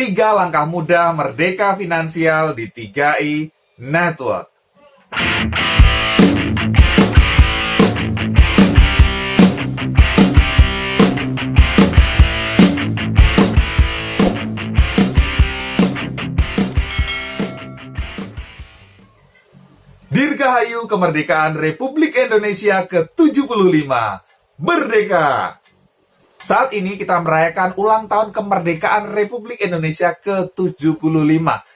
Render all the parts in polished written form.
3 langkah mudah merdeka finansial di 3i Network. Dirgahayu kemerdekaan Republik Indonesia ke-75. Merdeka! Saat ini kita merayakan ulang tahun kemerdekaan Republik Indonesia ke-75.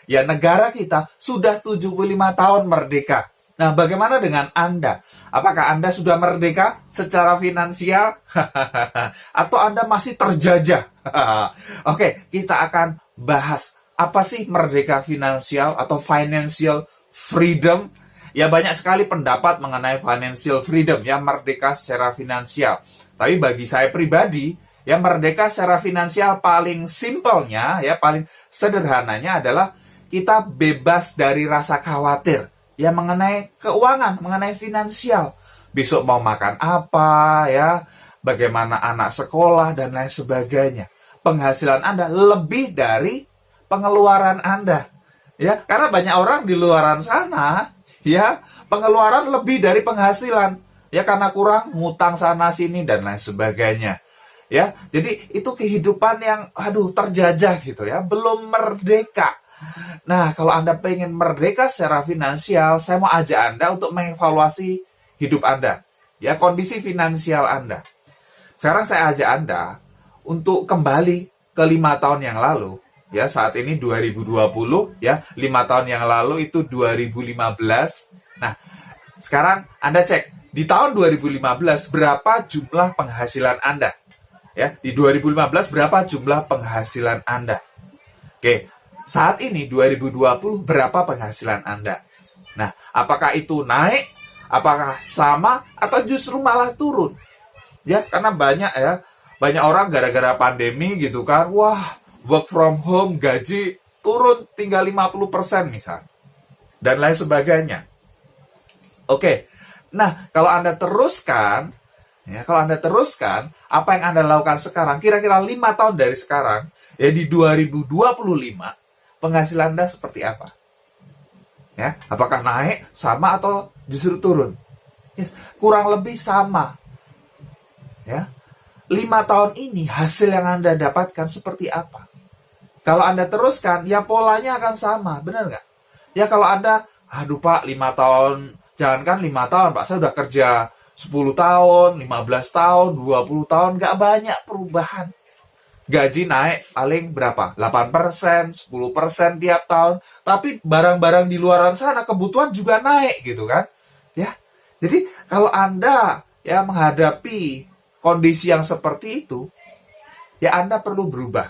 Ya, negara kita sudah 75 tahun merdeka. Nah, bagaimana dengan Anda? Apakah Anda sudah merdeka secara finansial? Atau Anda masih terjajah? Oke, kita akan bahas apa sih merdeka finansial atau financial freedom? Ya, banyak sekali pendapat mengenai financial freedom, ya, merdeka secara finansial. Tapi bagi saya pribadi, ya, merdeka secara finansial paling simpelnya, ya, paling sederhananya adalah kita bebas dari rasa khawatir, ya, mengenai keuangan, mengenai finansial. Besok mau makan apa, ya, bagaimana anak sekolah, dan lain sebagainya. Penghasilan Anda lebih dari pengeluaran Anda. Ya, karena banyak orang di luaran sana, ya, pengeluaran lebih dari penghasilan. Ya, karena kurang ngutang sana sini dan lain sebagainya. Ya, jadi itu kehidupan yang terjajah gitu ya, belum merdeka. Nah, kalau Anda pengen merdeka secara finansial, saya mau ajak Anda untuk mengevaluasi hidup Anda. Ya, kondisi finansial Anda. Sekarang saya ajak Anda untuk kembali ke 5 tahun yang lalu. Ya, saat ini 2020, ya, 5 tahun yang lalu itu 2015. Nah, sekarang Anda cek, di tahun 2015 berapa jumlah penghasilan Anda? Ya, di 2015 berapa jumlah penghasilan Anda? Oke, saat ini 2020 berapa penghasilan Anda? Nah, apakah itu naik? Apakah sama atau justru malah turun? Ya, karena banyak orang gara-gara pandemi gitu kan, wah, work from home, gaji turun tinggal 50% misal. Dan lain sebagainya. Oke. Nah, kalau Anda teruskan, apa yang Anda lakukan sekarang, kira-kira 5 tahun dari sekarang, ya, di 2025, penghasilan Anda seperti apa? Ya, apakah naik, sama, atau justru turun? Yes, kurang lebih sama. Ya, 5 tahun ini hasil yang Anda dapatkan seperti apa? Kalau Anda teruskan, ya polanya akan sama, benar nggak? Ya, kalau Anda, Pak, 5 tahun, jangankan 5 tahun, Pak, saya udah kerja 10 tahun, 15 tahun, 20 tahun, nggak banyak perubahan. Gaji naik paling berapa? 8%, 10% tiap tahun. Tapi barang-barang di luar sana, kebutuhan juga naik gitu kan. Ya, jadi kalau Anda ya menghadapi kondisi yang seperti itu, ya Anda perlu berubah.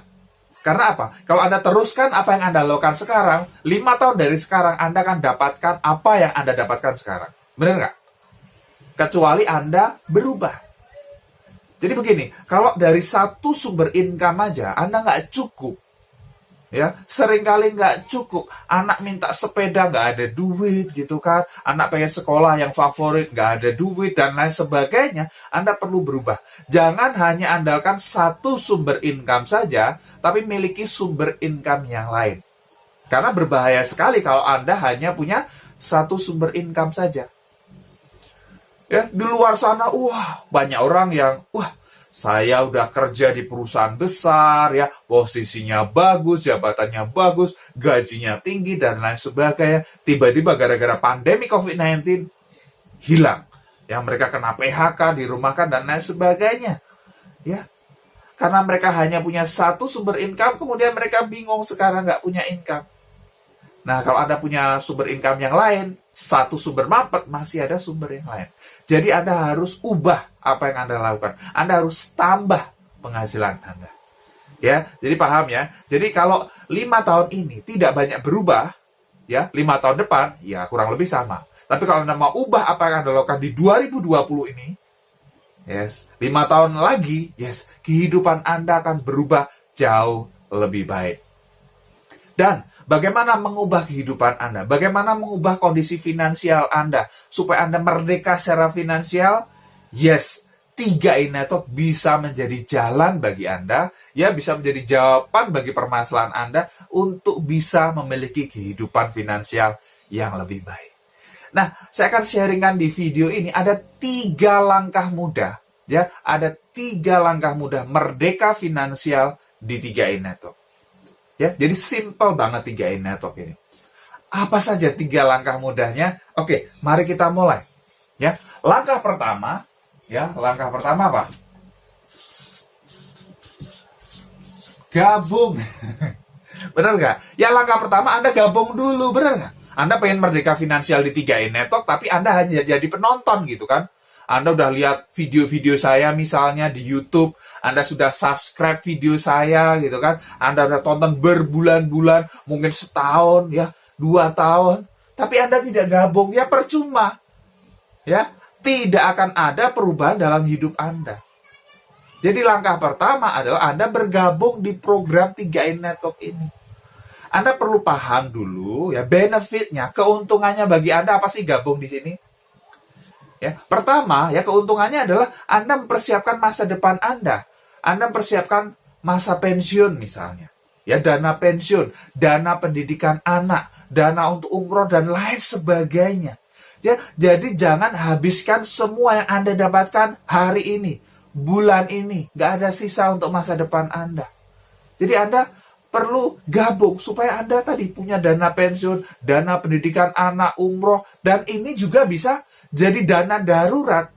Karena apa? Kalau Anda teruskan apa yang Anda lakukan sekarang, 5 tahun dari sekarang Anda akan dapatkan apa yang Anda dapatkan sekarang. Benar nggak? Kecuali Anda berubah. Jadi begini, kalau dari satu sumber income aja, Anda nggak cukup. Ya, seringkali nggak cukup. Anak minta sepeda, nggak ada duit gitu kan. Anak pengen sekolah yang favorit, nggak ada duit, dan lain sebagainya. Anda perlu berubah. Jangan hanya andalkan satu sumber income saja, tapi miliki sumber income yang lain. Karena berbahaya sekali kalau Anda hanya punya satu sumber income saja. Ya, di luar sana, banyak orang yang, saya udah kerja di perusahaan besar, ya, posisinya bagus, jabatannya bagus, gajinya tinggi, dan lain sebagainya. Tiba-tiba gara-gara pandemi COVID-19, hilang. Ya, mereka kena PHK, dirumahkan, dan lain sebagainya. Ya, karena mereka hanya punya satu sumber income, kemudian mereka bingung sekarang nggak punya income. Nah, kalau Anda punya sumber income yang lain, satu sumber mampet, masih ada sumber yang lain. Jadi Anda harus ubah apa yang Anda lakukan. Anda harus tambah penghasilan Anda. Ya, jadi paham ya. Jadi kalau 5 tahun ini tidak banyak berubah, ya, 5 tahun depan, ya kurang lebih sama. Tapi kalau Anda mau ubah apa yang Anda lakukan di 2020 ini, 5 tahun lagi, kehidupan Anda akan berubah jauh lebih baik. Dan bagaimana mengubah kehidupan Anda? Bagaimana mengubah kondisi finansial Anda supaya Anda merdeka secara finansial? 3 network bisa menjadi jalan bagi Anda, ya bisa menjadi jawaban bagi permasalahan Anda untuk bisa memiliki kehidupan finansial yang lebih baik. Nah, saya akan sharingkan di video ini ada 3 langkah mudah, ya, ada 3 langkah mudah merdeka finansial di 3 network. Ya, jadi simple banget 3 network ini. Apa saja 3 langkah mudahnya? Oke, mari kita mulai. Ya, langkah pertama apa? Gabung. Benar nggak? Ya, langkah pertama Anda gabung dulu, benar nggak? Anda pengen merdeka finansial di 3 network, tapi Anda hanya jadi penonton gitu kan. Anda udah lihat video-video saya misalnya di YouTube, Anda sudah subscribe video saya gitu kan. Anda udah tonton berbulan-bulan, mungkin setahun, ya 2 tahun. Tapi Anda tidak gabung, ya percuma. Ya, tidak akan ada perubahan dalam hidup Anda. Jadi langkah pertama adalah Anda bergabung di program 3 network ini. Anda perlu paham dulu ya benefitnya, keuntungannya bagi Anda apa sih gabung di sini? Ya, pertama ya keuntungannya adalah Anda mempersiapkan masa depan Anda. Anda mempersiapkan masa pensiun misalnya. Ya, dana pensiun, dana pendidikan anak, dana untuk umroh dan lain sebagainya. Ya, jadi jangan habiskan semua yang Anda dapatkan hari ini, bulan ini, nggak ada sisa untuk masa depan Anda. Jadi Anda perlu gabung supaya Anda tadi punya dana pensiun, dana pendidikan anak, umroh, dan ini juga bisa jadi dana darurat.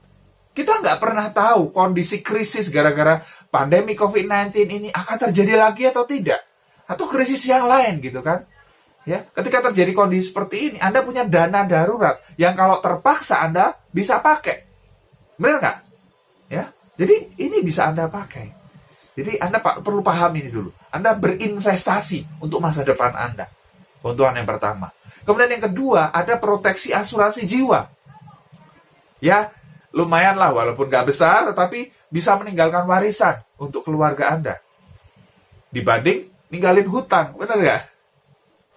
Kita nggak pernah tahu kondisi krisis gara-gara pandemi COVID-19 ini akan terjadi lagi atau tidak. Atau krisis yang lain gitu kan. Ya, ketika terjadi kondisi seperti ini, Anda punya dana darurat yang kalau terpaksa Anda bisa pakai. Benar nggak? Ya, jadi ini bisa Anda pakai. Jadi Anda perlu paham ini dulu. Anda berinvestasi untuk masa depan Anda. Keuntungan yang pertama. Kemudian yang kedua, ada proteksi asuransi jiwa. Ya, lumayan lah walaupun nggak besar, tetapi bisa meninggalkan warisan untuk keluarga Anda. Dibanding ninggalin hutang, benar nggak?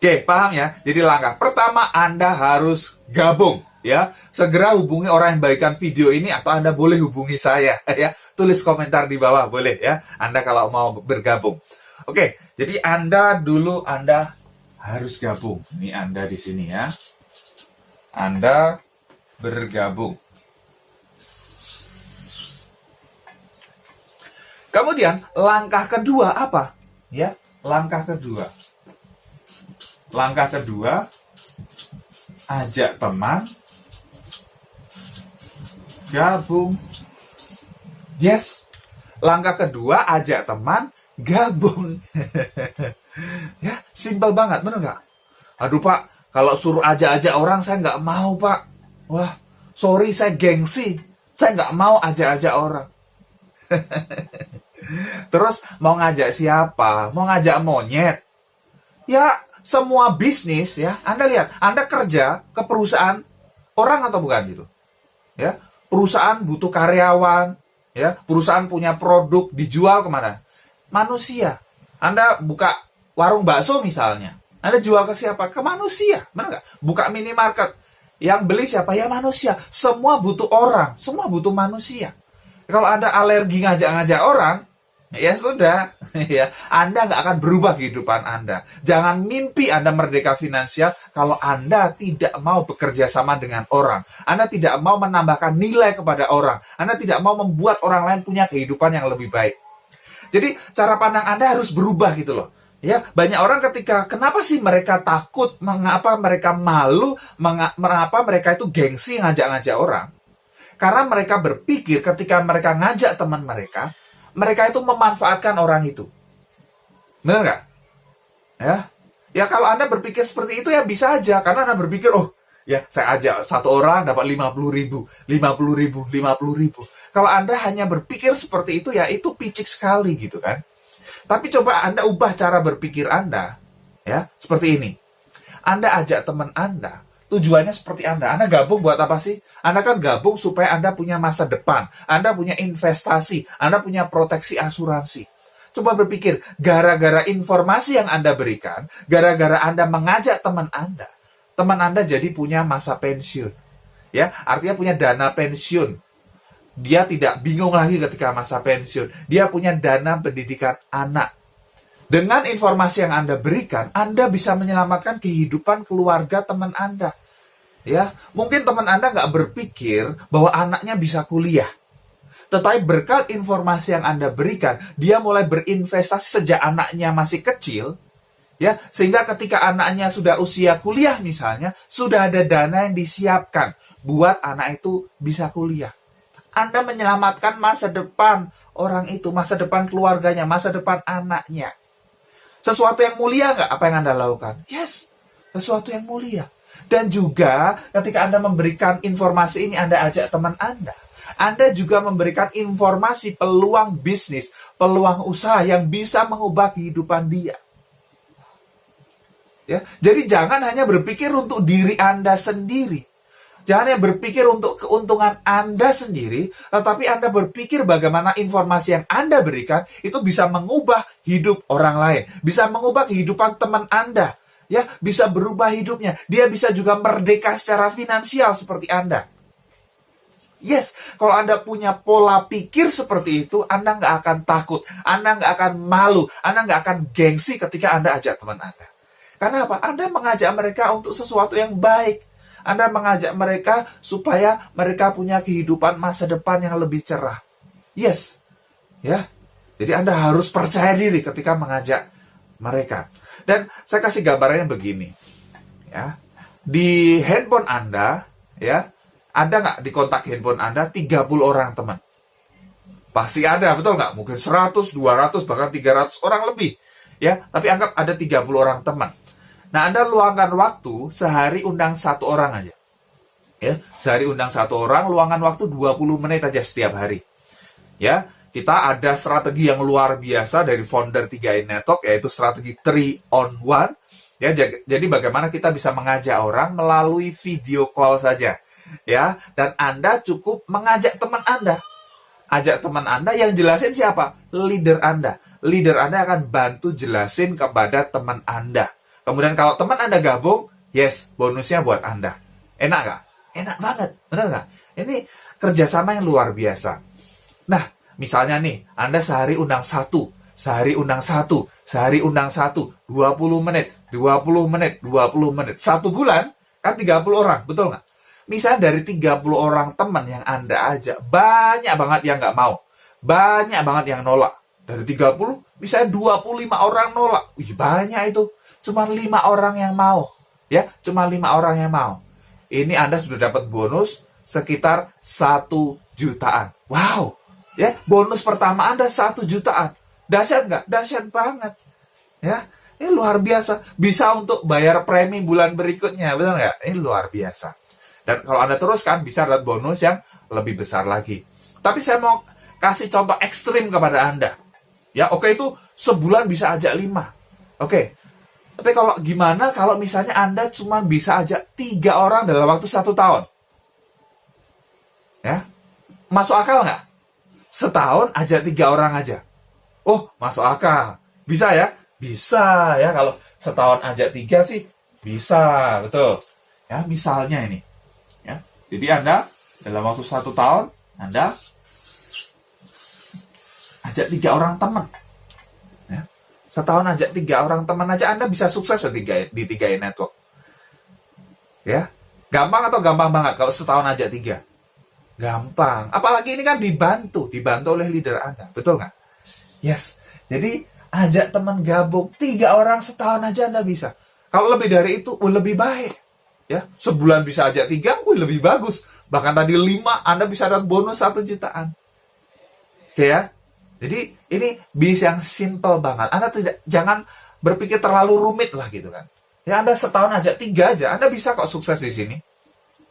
Oke, paham ya? Jadi langkah pertama Anda harus gabung. Ya, segera hubungi orang yang bagikan video ini atau Anda boleh hubungi saya ya. Tulis komentar di bawah boleh ya. Anda kalau mau bergabung. Oke, jadi Anda harus gabung. Ini Anda di sini ya. Anda bergabung. Kemudian langkah kedua apa? Ya, langkah kedua. Langkah kedua, ajak teman gabung. Yes. Langkah kedua, ajak teman gabung. Ya, simpel banget, bener nggak? Aduh Pak, kalau suruh ajak-ajak orang saya nggak mau Pak. Wah, sorry saya gengsi. Saya nggak mau ajak-ajak orang. Terus mau ngajak siapa? Mau ngajak monyet? Ya, semua bisnis ya. Anda lihat, Anda kerja ke perusahaan orang atau bukan gitu? Ya, perusahaan butuh karyawan, ya, perusahaan punya produk dijual kemana? Manusia. Anda buka warung bakso misalnya, Anda jual ke siapa? Ke manusia, benar nggak? Buka minimarket, yang beli siapa? Ya manusia. Semua butuh orang, semua butuh manusia. Kalau Anda alergi ngajak-ngajak orang, ya sudah, ya Anda nggak akan berubah kehidupan Anda. Jangan mimpi Anda merdeka finansial kalau Anda tidak mau bekerja sama dengan orang. Anda tidak mau menambahkan nilai kepada orang. Anda tidak mau membuat orang lain punya kehidupan yang lebih baik. Jadi cara pandang Anda harus berubah gitu loh. Ya, banyak orang kenapa sih mereka takut, mengapa mereka malu, mengapa mereka itu gengsi ngajak-ngajak orang? Karena mereka berpikir ketika mereka ngajak teman mereka itu memanfaatkan orang itu. Benar nggak? Ya kalau Anda berpikir seperti itu ya bisa aja. Karena Anda berpikir, oh ya saya ajak satu orang dapat 50.000, 50.000, 50.000. Kalau Anda hanya berpikir seperti itu ya itu picik sekali gitu kan. Tapi coba Anda ubah cara berpikir Anda. Ya, seperti ini. Anda ajak teman Anda. Tujuannya seperti Anda. Anda gabung buat apa sih? Anda kan gabung supaya Anda punya masa depan. Anda punya investasi. Anda punya proteksi asuransi. Coba berpikir, gara-gara informasi yang Anda berikan, gara-gara Anda mengajak teman Anda jadi punya masa pensiun. Ya, artinya punya dana pensiun. Dia tidak bingung lagi ketika masa pensiun. Dia punya dana pendidikan anak. Dengan informasi yang Anda berikan, Anda bisa menyelamatkan kehidupan keluarga teman Anda. Ya, mungkin teman Anda nggak berpikir bahwa anaknya bisa kuliah. Tetapi berkat informasi yang Anda berikan, dia mulai berinvestasi sejak anaknya masih kecil, ya, sehingga ketika anaknya sudah usia kuliah misalnya, sudah ada dana yang disiapkan buat anak itu bisa kuliah. Anda menyelamatkan masa depan orang itu, masa depan keluarganya, masa depan anaknya. Sesuatu yang mulia nggak apa yang Anda lakukan? Yes, sesuatu yang mulia. Dan juga ketika Anda memberikan informasi ini, Anda ajak teman Anda. Anda juga memberikan informasi peluang bisnis, peluang usaha yang bisa mengubah kehidupan dia. Ya, jadi jangan hanya berpikir untuk diri Anda sendiri. Jangan hanya berpikir untuk keuntungan Anda sendiri, tetapi Anda berpikir bagaimana informasi yang Anda berikan itu bisa mengubah hidup orang lain, bisa mengubah kehidupan teman Anda, ya, bisa berubah hidupnya. Dia bisa juga merdeka secara finansial seperti Anda. Yes, kalau Anda punya pola pikir seperti itu, Anda nggak akan takut, Anda nggak akan malu, Anda nggak akan gengsi ketika Anda ajak teman Anda. Karena apa? Anda mengajak mereka untuk sesuatu yang baik. Anda mengajak mereka supaya mereka punya kehidupan masa depan yang lebih cerah. Yes. Ya. Jadi Anda harus percaya diri ketika mengajak mereka. Dan saya kasih gambarannya begini. Ya. Di handphone Anda, ya, ada nggak di kontak handphone Anda 30 orang teman? Pasti ada, betul nggak? Mungkin 100, 200, bahkan 300 orang lebih. Ya, tapi anggap ada 30 orang teman. Nah, Anda luangkan waktu sehari undang satu orang aja. Ya, sehari undang satu orang, luangkan waktu 20 menit aja setiap hari. Ya, kita ada strategi yang luar biasa dari founder 3i Network, yaitu strategi 3 on 1. Ya, jadi bagaimana kita bisa mengajak orang melalui video call saja. Ya, dan Anda cukup mengajak teman Anda. Ajak teman Anda, yang jelasin siapa? Leader Anda. Leader Anda akan bantu jelasin kepada teman Anda. Kemudian kalau teman Anda gabung, yes, bonusnya buat Anda. Enak nggak? Enak banget, benar nggak? Ini kerjasama yang luar biasa. Nah, misalnya nih, Anda sehari undang satu, 20 menit, 20 menit, 20 menit. 1 bulan, kan 30 orang, betul nggak? Misalnya dari 30 orang teman yang Anda ajak, banyak banget yang nggak mau. Banyak banget yang nolak. Dari 30, misalnya 25 orang nolak. Wih, banyak itu. Cuma 5 orang yang mau. Ya, cuma 5 orang yang mau. Ini Anda sudah dapat bonus sekitar 1 jutaan. Wow. Ya, bonus pertama Anda 1 jutaan. Dahsyat nggak? Dahsyat banget. Ya, ini luar biasa. Bisa untuk bayar premi bulan berikutnya, betul nggak? Ini luar biasa. Dan kalau Anda teruskan, bisa dapat bonus yang lebih besar lagi. Tapi saya mau kasih contoh ekstrim kepada Anda. Ya, oke, itu sebulan bisa ajak 5. Oke. Tapi kalau gimana kalau misalnya Anda cuma bisa ajak 3 orang dalam waktu 1 tahun? Ya, masuk akal nggak? Setahun ajak 3 orang aja. Oh, masuk akal. Bisa ya? Bisa ya, kalau setahun ajak 3 sih bisa, betul. Ya, misalnya ini. Ya, jadi Anda dalam waktu 1 tahun, Anda ajak 3 orang teman. Ya, setahun ajak 3 orang teman aja Anda bisa sukses di 3i Network. Ya, gampang atau gampang banget kalau setahun ajak 3? Gampang. Apalagi ini kan dibantu oleh leader Anda, betul nggak? Yes. Jadi ajak teman gabung 3 orang setahun aja Anda bisa. Kalau lebih dari itu, lebih baik. Ya, sebulan bisa ajak 3, lebih bagus. Bahkan tadi 5, Anda bisa dapat bonus 1 jutaan. Oke ya. Jadi ini bis yang simple banget. Anda jangan berpikir terlalu rumit lah gitu kan. Ya, Anda setahun ajak 3 aja, Anda bisa kok sukses di sini.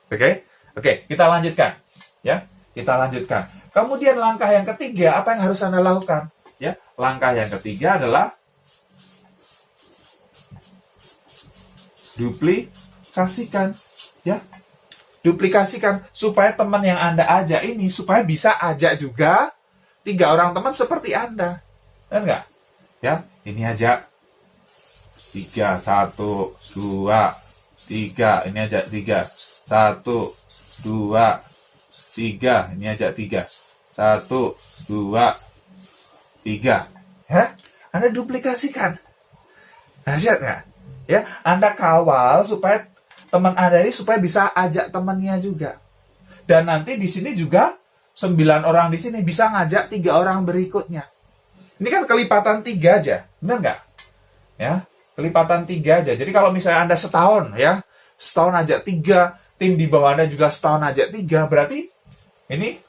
Oke? Oke, kita lanjutkan. Ya, kita lanjutkan. Kemudian langkah yang ketiga, apa yang harus Anda lakukan? Ya, langkah yang ketiga adalah duplikasikan. Ya, duplikasikan supaya teman yang Anda ajak ini supaya bisa ajak juga 3 orang teman seperti Anda. Kan enggak? Ya, ini ajak 3, 1, 2, 3. Ini ajak 3, 1, 2, 3. Ini aja 3. 1, 2, 3. Ya, Anda duplikasikan. Dahsyat nggak? Ya, Anda kawal supaya teman Anda ini supaya bisa ajak temannya juga. Dan nanti di sini juga 9 orang di sini bisa ngajak 3 orang berikutnya. Ini kan kelipatan 3 aja, benar nggak? Ya, kelipatan 3 aja. Jadi kalau misalnya Anda setahun ya, setahun ajak 3, tim di bawah Anda juga setahun ajak 3, berarti ini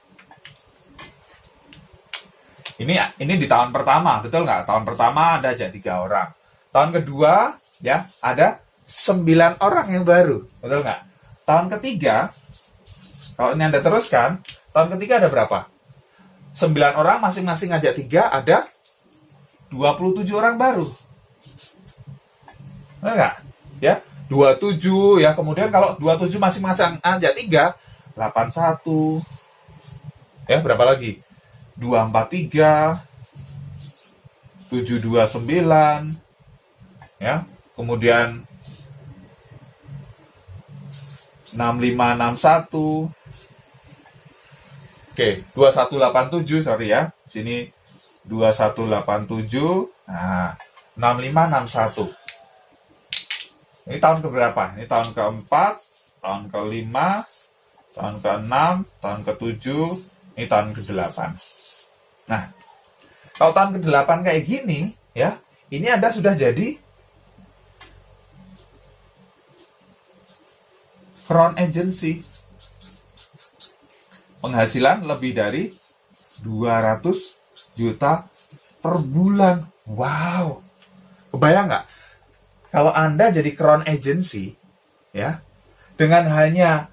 di tahun pertama, betul nggak? Tahun pertama Anda ajak 3 orang. Tahun kedua, ya, ada 9 orang yang baru, betul nggak? Tahun ketiga, kalau ini Anda teruskan, tahun ketiga ada berapa? 9 orang masing-masing ngajak 3, ada 27 orang baru. Benar nggak? Ya, 27 ya. Kemudian kalau 27 masing-masing ngajak 3, 81. Ya, berapa lagi? 243, 729. Ya, kemudian 6561. Oke, 2187, sorry ya. Sini 2187. Nah, 6561. Ini tahun keberapa? Ini tahun keempat, tahun kelima, tahun keenam, tahun ketujuh, ini tahun ke-8. Nah, kalau tahun ke-8 kayak gini, ya, ini Anda sudah jadi crown agency. Penghasilan lebih dari 200 juta per bulan. Wow. Kebayang nggak? Kalau Anda jadi crown agency, ya, dengan hanya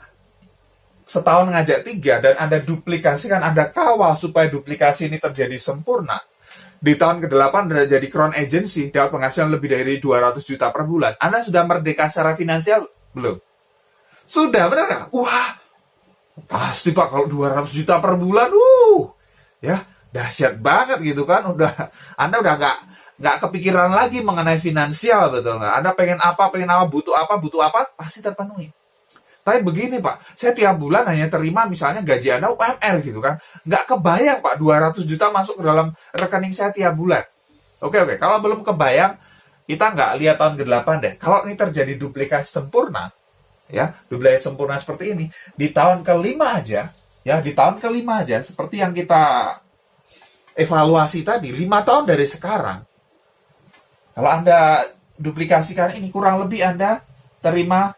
setahun ngajak 3 dan Anda duplikasikan, Anda kawal supaya duplikasi ini terjadi sempurna. Di tahun ke-8 Anda jadi crown agency, dapat penghasilan lebih dari 200 juta per bulan. Anda sudah merdeka secara finansial? Belum? Sudah, benar nggak? Wah, pasti Pak, kalau 200 juta per bulan, ya, dahsyat banget gitu kan. Anda udah nggak kepikiran lagi mengenai finansial, betul nggak? Anda pengen apa, butuh apa, pasti terpenuhi. Tapi begini Pak, saya tiap bulan hanya terima misalnya gaji Anda UMR gitu kan. Nggak kebayang Pak, 200 juta masuk ke dalam rekening saya tiap bulan. Oke, kalau belum kebayang, kita nggak lihat tahun ke-8 deh. Kalau ini terjadi duplikasi sempurna, ya, duplikasi sempurna seperti ini, di tahun kelima aja, ya, seperti yang kita evaluasi tadi, 5 tahun dari sekarang, kalau Anda duplikasikan ini, kurang lebih Anda terima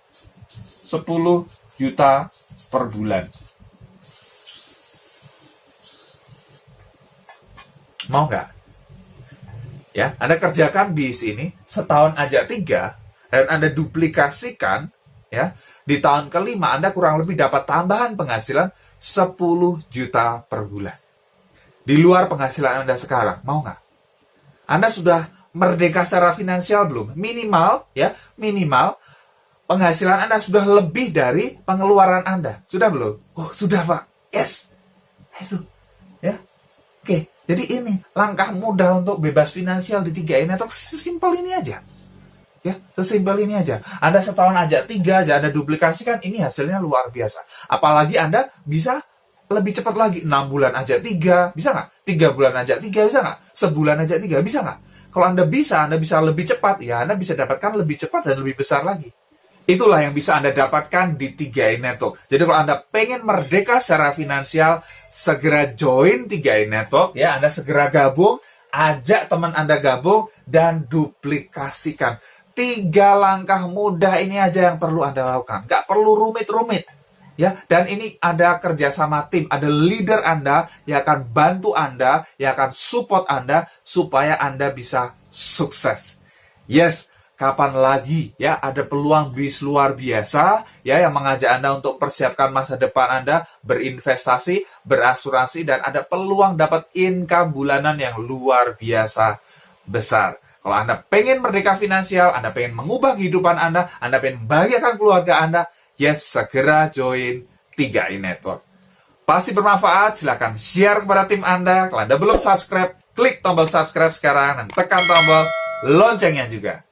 10 juta per bulan. Mau nggak? Ya, Anda kerjakan di sini, setahun aja 3, dan Anda duplikasikan, ya, di tahun kelima Anda kurang lebih dapat tambahan penghasilan 10 juta per bulan. Di luar penghasilan Anda sekarang, mau nggak? Anda sudah merdeka secara finansial belum? Minimal penghasilan Anda sudah lebih dari pengeluaran Anda. Sudah belum? Oh, sudah Pak. Yes. Itu. Ya. Oke, jadi ini langkah mudah untuk bebas finansial di 3 ini, atau sesimpel ini aja. Ya, sesimpel ini aja. Anda setahun aja 3 aja Anda duplikasikan, ini hasilnya luar biasa. Apalagi Anda bisa lebih cepat lagi, 6 bulan aja 3, bisa nggak? 3 bulan aja 3, bisa nggak? Sebulan aja 3, bisa nggak? Kalau Anda bisa lebih cepat, ya Anda bisa dapatkan lebih cepat dan lebih besar lagi. Itulah yang bisa Anda dapatkan di 3i Network. Jadi kalau Anda pengen merdeka secara finansial, segera join 3i Network, ya, Anda segera gabung, ajak teman Anda gabung, dan duplikasikan. 3 langkah mudah ini aja yang perlu Anda lakukan. Nggak perlu rumit-rumit. Ya, dan ini ada kerjasama tim, ada leader Anda yang akan bantu Anda, yang akan support Anda supaya Anda bisa sukses. Yes, kapan lagi ya ada peluang bis luar biasa ya yang mengajak Anda untuk persiapkan masa depan Anda, berinvestasi, berasuransi, dan ada peluang dapat income bulanan yang luar biasa besar. Kalau Anda pengen merdeka finansial, Anda pengen mengubah kehidupan Anda pengen membahagiakan keluarga Anda, yes, segera join 3i Network. Pasti bermanfaat, silakan share kepada tim Anda. Kalau Anda belum subscribe, klik tombol subscribe sekarang dan tekan tombol loncengnya juga.